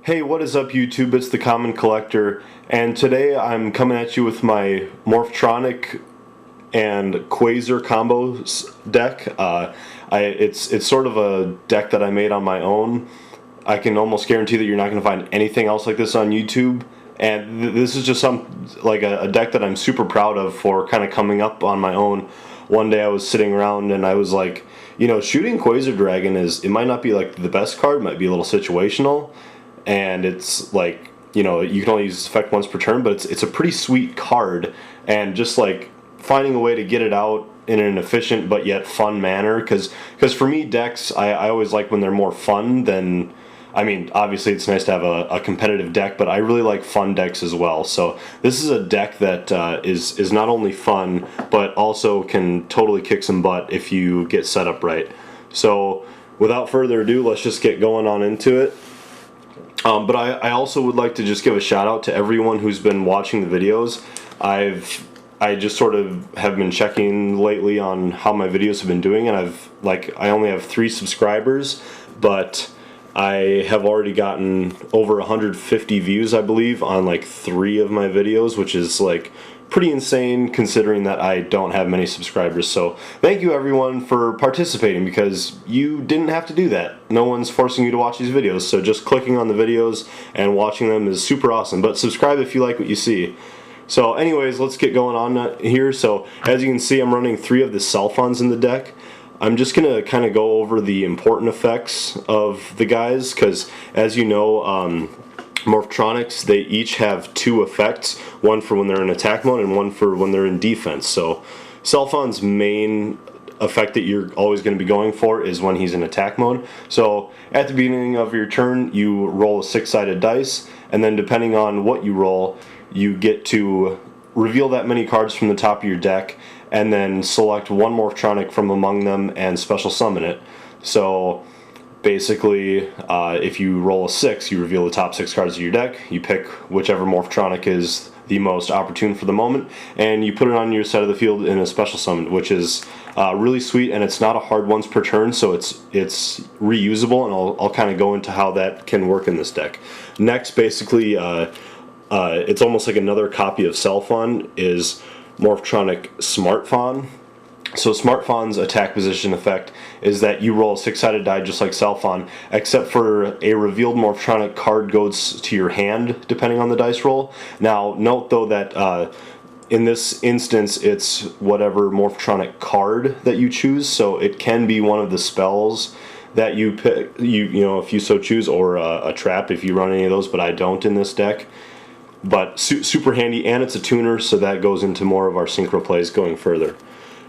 Hey, what is up YouTube? It's the Common Collector, and today I'm coming at you with my Morphtronic and Quasar combos deck. It's sort of a deck that I made on my own. I can almost guarantee that you're not going to find anything else like this on YouTube, and this is just a deck that I'm super proud of for kind of coming up on my own. One day I was sitting around and I was like, you know, Shooting Quasar Dragon it might not be like the best card, it might be a little situational. And it's like, you know, you can only use this effect once per turn, but it's a pretty sweet card, and just like finding a way to get it out in an efficient but yet fun manner, because for me, decks, I always like when they're more fun than, I mean, obviously it's nice to have a competitive deck, but I really like fun decks as well. So this is a deck that is not only fun, but also can totally kick some butt if you get set up right. So without further ado, let's just get going on into it. But I also would like to just give a shout out to everyone who's been watching the videos. I just sort of have been checking lately on how my videos have been doing, and I only have 3 subscribers, but I have already gotten over 150 views, I believe, on like 3 of my videos, which is like pretty insane considering that I don't have many subscribers. So thank you everyone for participating, because you didn't have to do that. No one's forcing you to watch these videos, so just clicking on the videos and watching them is super awesome. But subscribe if you like what you see. So anyways, let's get going on here. So as you can see, I'm running 3 of the Selfons in the deck. I'm just going to kind of go over the important effects of the guys, because as you know, Morphtronics, they each have 2 effects, one for when they're in attack mode and one for when they're in defense. So Selfon's main effect that you're always going to be going for is when he's in attack mode. So at the beginning of your turn, you roll a 6-sided dice, and then depending on what you roll, you get to reveal that many cards from the top of your deck, and then select one Morphtronic from among them and special summon it. So basically, if you roll a 6, you reveal the top 6 cards of your deck, you pick whichever Morphtronic is the most opportune for the moment, and you put it on your side of the field in a special summon, which is really sweet, and it's not a hard once per turn, so it's reusable, and I'll kind of go into how that can work in this deck. Next, basically, it's almost like another copy of Selfon is Morphtronic Smartphon. So Smartphon's attack position effect is that you roll a 6-sided die just like Selfon, except for a revealed Morphtronic card goes to your hand depending on the dice roll. Now note though that in this instance it's whatever Morphtronic card that you choose, so it can be one of the spells that you pick, you know, if you so choose, or a trap if you run any of those, but I don't in this deck. But super handy, and it's a tuner, so that goes into more of our synchro plays going further.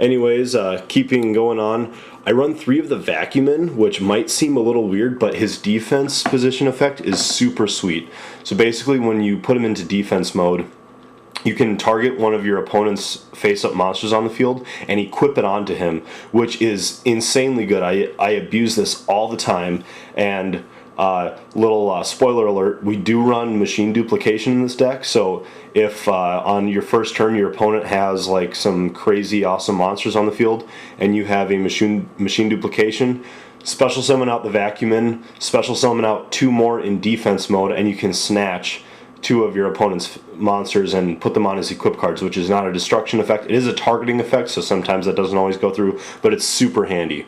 Anyways, keeping going on, I run 3 of the Vacuumin, which might seem a little weird, but his defense position effect is super sweet. So basically, when you put him into defense mode, you can target one of your opponent's face-up monsters on the field and equip it onto him, which is insanely good. I abuse this all the time, and little spoiler alert, we do run machine duplication in this deck, so if on your first turn your opponent has like some crazy awesome monsters on the field and you have a machine duplication, special summon out the Vacuumin, special summon out 2 more in defense mode, and you can snatch 2 of your opponent's monsters and put them on as equip cards, which is not a destruction effect. It is a targeting effect, so sometimes that doesn't always go through, but it's super handy.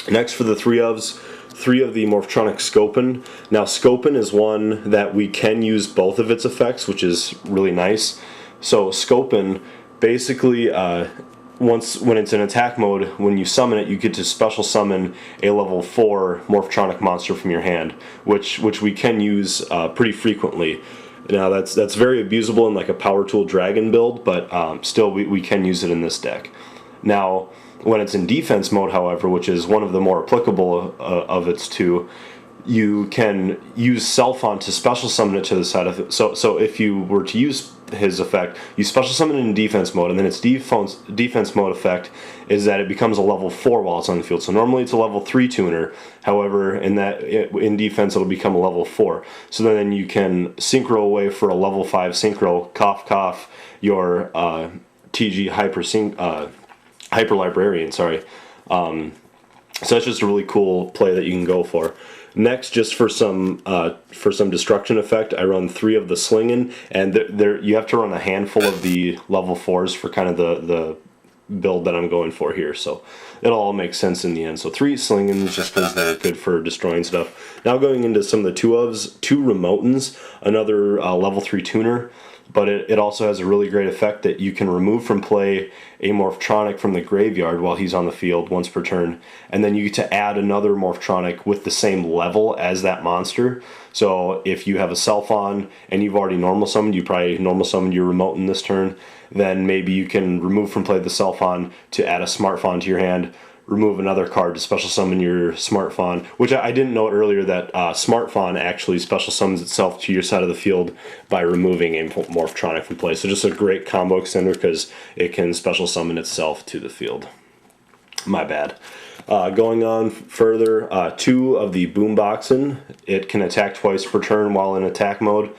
Next, for the 3 of the Morphtronic Scopin. Now Scopin is one that we can use both of its effects, which is really nice. So Scopin, basically, when it's in attack mode, when you summon it, you get to special summon a level 4 Morphtronic monster from your hand, which we can use pretty frequently. Now that's very abusable in like a Power Tool Dragon build, but still we can use it in this deck. Now, when it's in defense mode, however, which is one of the more applicable of its 2, you can use Selfon to special summon it to the side of it. So if you were to use his effect, you special summon it in defense mode, and then its defense mode effect is that it becomes a level 4 while it's on the field. So normally it's a level 3 tuner, however in defense it'll become a level 4. So then you can synchro away for a level 5 synchro, cough your TG Hyper Librarian, sorry. So that's just a really cool play that you can go for. Next, just for some destruction effect, I run 3 of the Slingin', and there you have to run a handful of the level 4s for kind of the build that I'm going for here, so it'll all make sense in the end. So 3 Slingins just because they're good for destroying stuff. Now going into some of the 2 Remotins, another level 3 tuner, but it also has a really great effect that you can remove from play a Morphtronic from the graveyard while he's on the field once per turn, and then you get to add another Morphtronic with the same level as that monster. So if you have a Self-On and you've already normal summoned, you probably normal summoned your Remotin this turn, then maybe you can remove from play the Self-On to add a Smartphone to your hand, remove another card to special summon your Smartphone, which I didn't know earlier that Smartphone actually special summons itself to your side of the field by removing a Morphtronic from play. So just a great combo extender because it can special summon itself to the field. My bad. Going on further, 2 of the Boomboxin. It can attack twice per turn while in attack mode.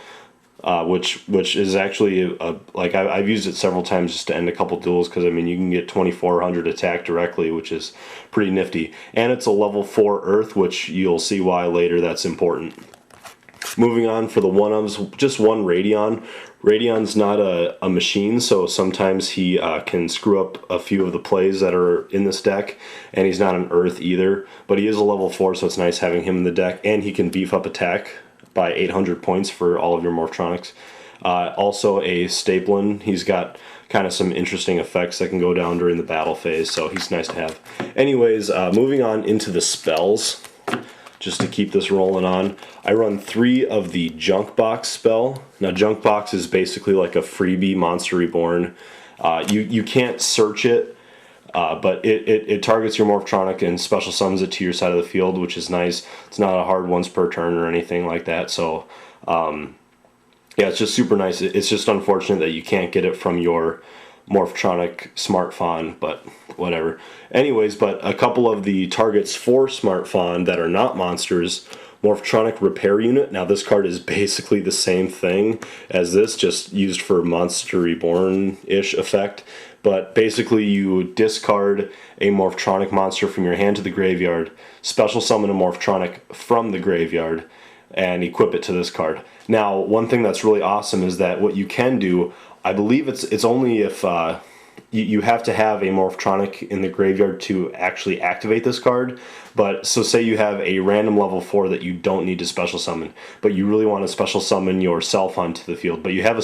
Which is actually like I've used it several times just to end a couple duels, because I mean you can get 2400 attack directly, which is pretty nifty, and it's a level 4 Earth, which you'll see why later that's important. Moving on for the 1-ofs, just 1 Radion. Radion's not a machine, so sometimes he can screw up a few of the plays that are in this deck, and he's not an Earth either, but he is a level 4, so it's nice having him in the deck, and he can beef up attack by 800 points for all of your Morphtronics. Also a Staplin. He's got kind of some interesting effects that can go down during the battle phase, so he's nice to have. Anyways, moving on into the spells, just to keep this rolling on, I run 3 of the Junk Box spell. Now Junk Box is basically like a freebie Monster Reborn. You can't search it, but it targets your Morphtronic and special summons it to your side of the field, which is nice. It's not a hard once per turn or anything like that, so yeah, it's just super nice. It's just unfortunate that you can't get it from your Morphtronic Smartphone, but whatever. Anyways, but a couple of the targets for Smartphone that are not monsters: Morphtronic Repair Unit. Now this card is basically the same thing as this, just used for Monster Reborn-ish effect. But basically you discard a Morphtronic monster from your hand to the graveyard, special summon a Morphtronic from the graveyard, and equip it to this card. Now, one thing that's really awesome is that what you can do, I believe it's only if you have to have a Morphtronic in the graveyard to actually activate this card. But so say you have a random level 4 that you don't need to special summon, but you really want to special summon your Self-On to the field, but you have a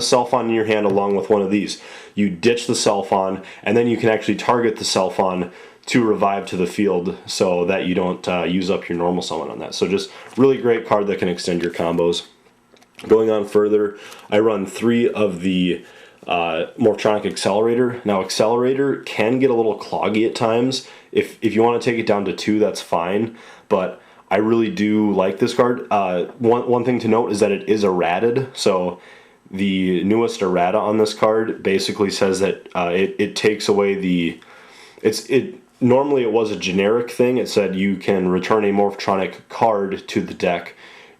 Self-On in your hand along with one of these. You ditch the Self-On, and then you can actually target the Self-On to revive to the field so that you don't use up your normal summon on that. So just really great card that can extend your combos. Going on further, I run 3 of the Morphtronic Accelerator. Now Accelerator can get a little cloggy at times. If you want to take it down to 2, that's fine, but I really do like this card. One thing to note is that it is errated, so the newest errata on this card basically says that it takes away the... Normally it was a generic thing. It said you can return a Morphtronic card to the deck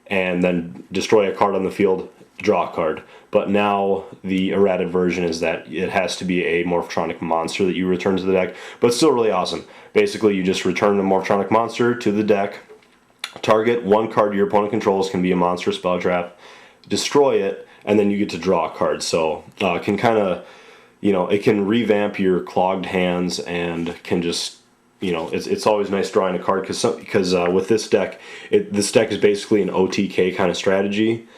and then destroy a card on the field, draw a card. But now the errated version is that it has to be a Morphtronic monster that you return to the deck, but it's still really awesome. Basically, you just return the Morphtronic monster to the deck, target 1 card your opponent controls, can be a monster, spell, trap, destroy it, and then you get to draw a card. So it can kind of, it can revamp your clogged hands and can just, it's always nice drawing a card because with this deck, this deck is basically an OTK kind of strategy.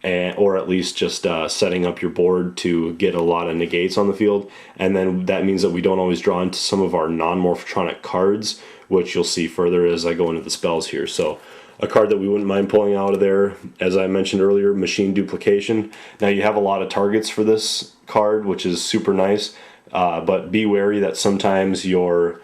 Or at least just setting up your board to get a lot of negates on the field, and then that means that we don't always draw into some of our non-Morphtronic cards, which you'll see further as I go into the spells here. So a card that we wouldn't mind pulling out of there, as I mentioned earlier, Machine Duplication. Now you have a lot of targets for this card, which is super nice, but be wary that sometimes your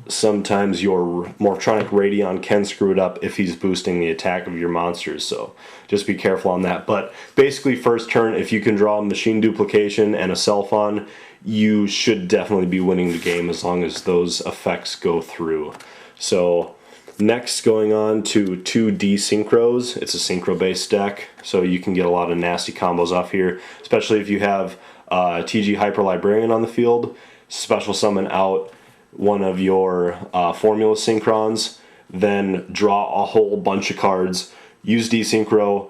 Morphtronic Radion can screw it up if he's boosting the attack of your monsters, so just be careful on that. But basically, first turn, if you can draw Machine Duplication and a Self-On, you should definitely be winning the game as long as those effects go through. So next, going on to 2D Synchros. It's a Synchro-based deck, so you can get a lot of nasty combos off here, especially if you have TG Hyper Librarian on the field. Special summon out one of your formula synchrons, then draw a whole bunch of cards, use desynchro,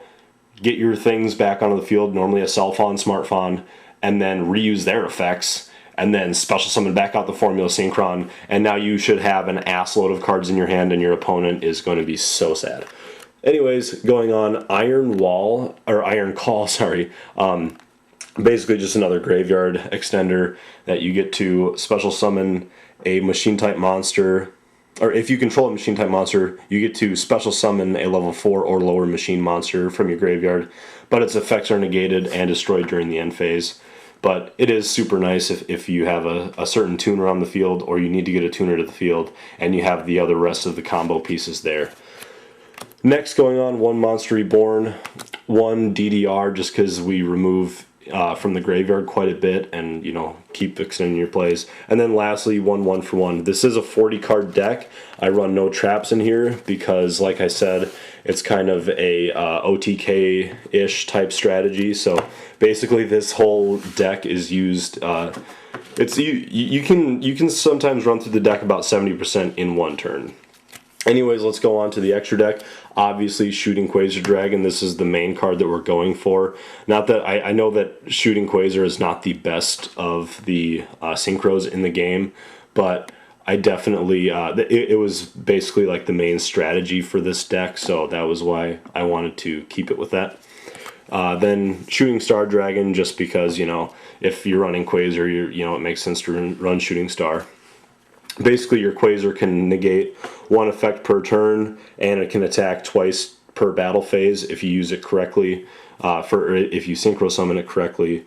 get your things back onto the field, normally a cell phone, smartphone, and then reuse their effects, and then special summon back out the formula synchron, and now you should have an ass load of cards in your hand, and your opponent is going to be so sad. Anyways, going on, Iron Call, sorry. Basically just another graveyard extender that you get to special summon a machine type monster, or if you control a machine type monster, you get to special summon a level 4 or lower machine monster from your graveyard, but its effects are negated and destroyed during the end phase. But it is super nice if you have a certain tuner on the field, or you need to get a tuner to the field, and you have the other rest of the combo pieces there. Next, going on, one Monster Reborn, one DDR, just because we remove from the graveyard quite a bit, and keep extending your plays. And then lastly, one for one. This is a 40 card deck. I run no traps in here because, like I said, it's kind of a OTK-ish type strategy. So basically, this whole deck is used. You can sometimes run through the deck about 70% in one turn. Anyways, let's go on to the extra deck. Obviously, Shooting Quasar Dragon, this is the main card that we're going for. Not that I know that Shooting Quasar is not the best of the Synchros in the game, but I definitely, it was basically like the main strategy for this deck, so that was why I wanted to keep it with that. Then Shooting Star Dragon, just because, if you're running Quasar, it makes sense to run Shooting Star. Basically, your Quasar can negate one effect per turn, and it can attack twice per battle phase if you use it correctly, if you synchro summon it correctly.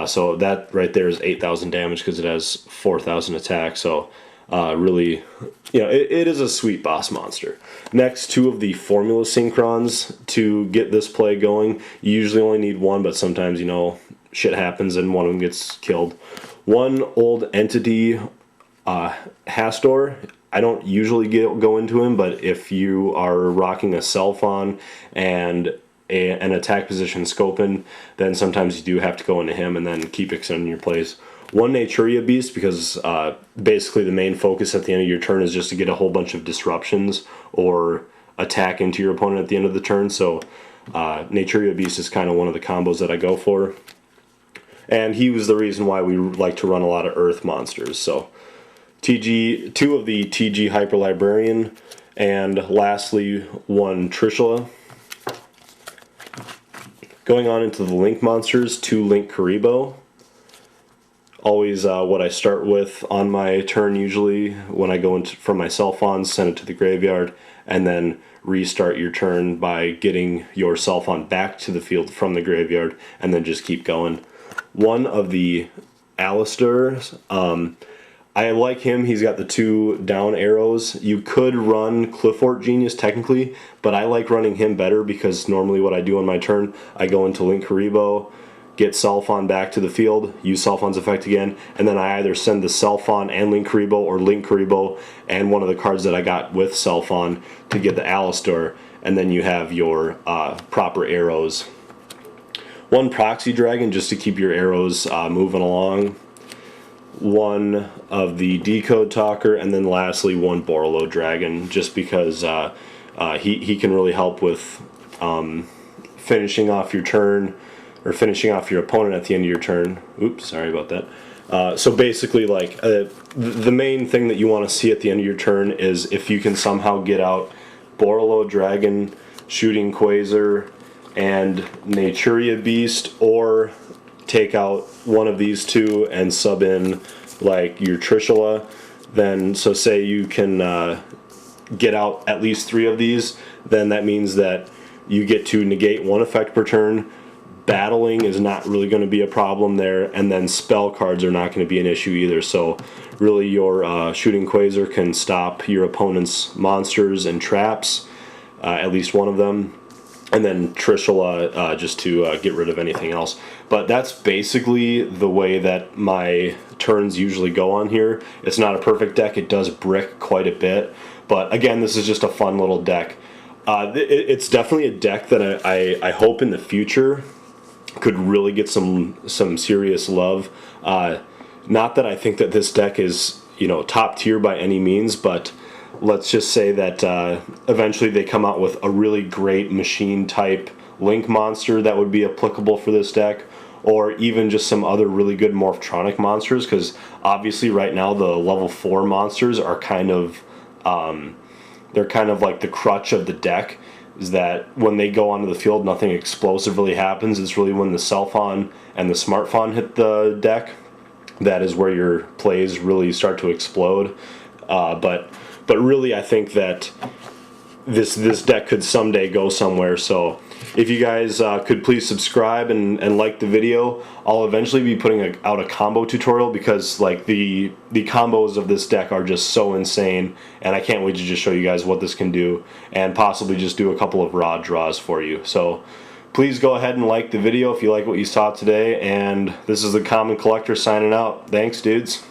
So that right there is 8,000 damage because it has 4,000 attack. So really, it is a sweet boss monster. Next, two of the formula synchrons to get this play going. You usually only need one, but sometimes shit happens and one of them gets killed. One old entity. Hastor, I don't usually go into him, but if you are rocking a Selphon and an attack position scoping, then sometimes you do have to go into him and then keep extending your plays. One Naturia Beast, because basically the main focus at the end of your turn is just to get a whole bunch of disruptions or attack into your opponent at the end of the turn, so Naturia Beast is kind of one of the combos that I go for. And he was the reason why we like to run a lot of Earth monsters, so two of the TG Hyper Librarian, and lastly one Trishula. Going on into the Link monsters, two Link Karibo. Always what I start with on my turn usually when I go into from my Selphon, send it to the graveyard, and then restart your turn by getting your Selphon back to the field from the graveyard, and then just keep going. One of the Alistairs, I like him. He's got the two down arrows. You could run Cliffort Genius technically, but I like running him better because normally what I do on my turn, I go into Link Karibo, get Selphon back to the field, use Selphon's effect again, and then I either send the Selphon and Link Karibo, or Link Karibo and one of the cards that I got with Selphon to get the Alistair, and then you have your proper arrows. One Proxy Dragon just to keep your arrows moving along. One of the Decode Talker, and then lastly one Borolo Dragon, just because he can really help with finishing off your turn, or finishing off your opponent at the end of your turn. Oops, sorry about that. So basically, like, the main thing that you want to see at the end of your turn is if you can somehow get out Borolo Dragon, Shooting Quasar, and Naturia Beast, or take out one of these two and sub in like your Trishula, then so say you can get out at least 3 of these, then that means that you get to negate one effect per turn. Battling is not really going to be a problem there, and then spell cards are not going to be an issue either. So really your Shooting Quasar can stop your opponent's monsters and traps, at least one of them, and then Trishula just to get rid of anything else. But that's basically the way that my turns usually go on here. It's not a perfect deck. It does brick quite a bit. But again, this is just a fun little deck. It's definitely a deck that I hope in the future could really get some serious love. Not that I think that this deck is you know, top tier by any means, but let's just say that eventually they come out with a really great machine type Link monster that would be applicable for this deck, or even just some other really good Morphtronic monsters, because obviously right now the level 4 monsters are kind of they're kind of like the crutch of the deck, is that when they go onto the field nothing explosive really happens. It's really when the Selfon and the Smartphon hit the deck that is where your plays really start to explode. But really I think that this deck could someday go somewhere. So if you guys could please subscribe and like the video, I'll eventually be putting out a combo tutorial, because like the combos of this deck are just so insane, and I can't wait to just show you guys what this can do and possibly just do a couple of raw draws for you. So please go ahead and like the video if you like what you saw today, and this is the Common Collector signing out. Thanks, dudes.